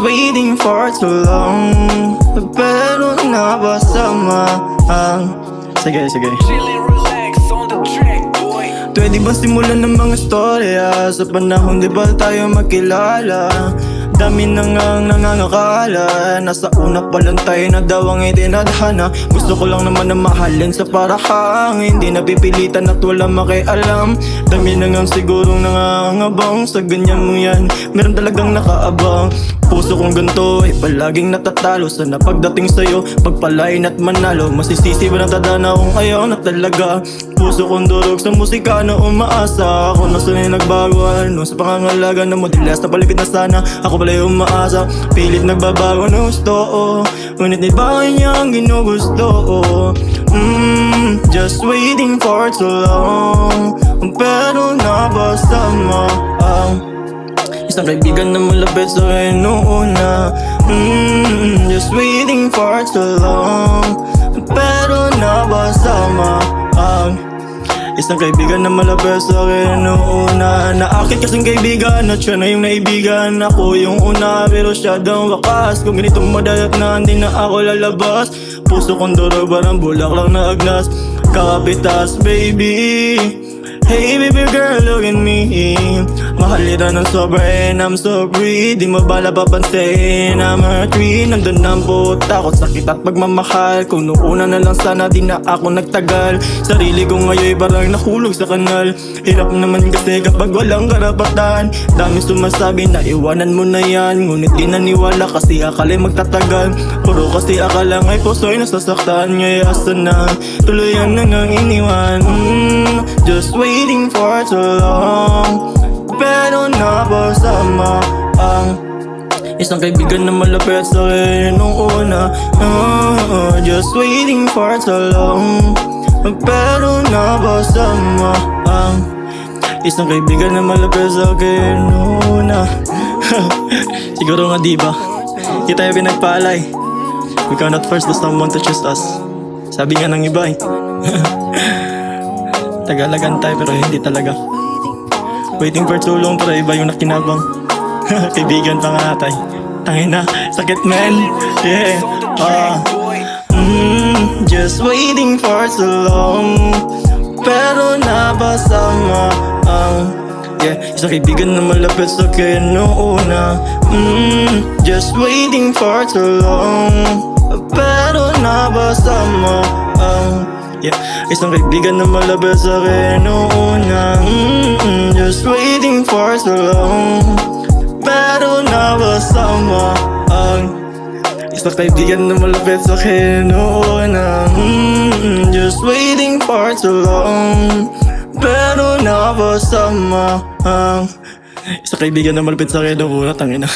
waiting for too long, pero nabasama ang... Sige Chillin', relax on the track, boy. Pwede ba simulan ng mga storya? Sa panahon di ba tayo magkilala? Dami nang nangangakala, nasa una pa lang tayo na daw ang itinadhana. Gusto ko lang naman na mahalin sa parahang hindi napipilitan at wala makialam. Dami na ngang sigurong nangangabang sa ganyan mo yan, meron talagang nakaabang. Puso kong ganito ay palaging natatalo. Sana pagdating sa'yo, pagpalain at manalo. Masisisi ba natadana kung ayaw na talaga? Puso kong durog sa musika na umaasa. Ako na sanay nagbago ano sa pangangalaga na modilas na palipit na sana. Ako pala yung umaasa, pilit nagbabago na gusto ngunit di ba niya ang ginugusto Just waiting for too long, pero nabasama ang isang kaibigan na malapit sa akin noong una. Just waiting for too long, pero nabasama ang isang kaibigan na malapit sa akin noong una. Naakit kasing kaibigan at siya na yung naibigan. Ako yung una pero siya daw wakas. Kung ganitong madalat na hindi na ako lalabas. Puso kong durog parang bulaklak na agnas. Kapitas baby, hey baby girl, look at me. Mahalira ng sobra and I'm so free. Di mo bala papansin, I'm hurt free. Nandun ang puta ko, sakit at pagmamahal. Kung noong una na lang sana di na ako nagtagal. Sarili ko ngayon parang nahulog sa kanal. Hirap naman kasi kapag walang karapatan. Dami sumasabi na iwanan mo na yan, ngunit di naniwala kasi akala'y magtatagal. Puro kasi akala nga'y puso'y nasasaktan. Ngayon asa na, tuluyan na nang iniwan. Just waiting for too long, pero nabasama ang isang kaibigan na malapit sa akin nung una. Just waiting for too long, pero nabasama ang isang kaibigan na malapit sa akin nung una. Siguro nga diba, di tayo pinagpalay. We cannot force the someone to choose us. Sabi nga ng iba Tagalagan tayo pero hindi talaga. Waiting for too long pero iba yung nakinabang. Kaibigan pa nga tayo. Tangin na, sakit man. Yeah. Just waiting for too long, pero nabasama ang isang kaibigan na malapit sa akin noong una. Just waiting for too long, pero nabasama ang isang kaibigan na malapit sa akin noong una. Just waiting for too long, pero nabasama ang isang kaibigan na malapit sa akin noong una. Just waiting for too long, pero nabasama ang isang kaibigan na malapit sa akin noong una. Tangina.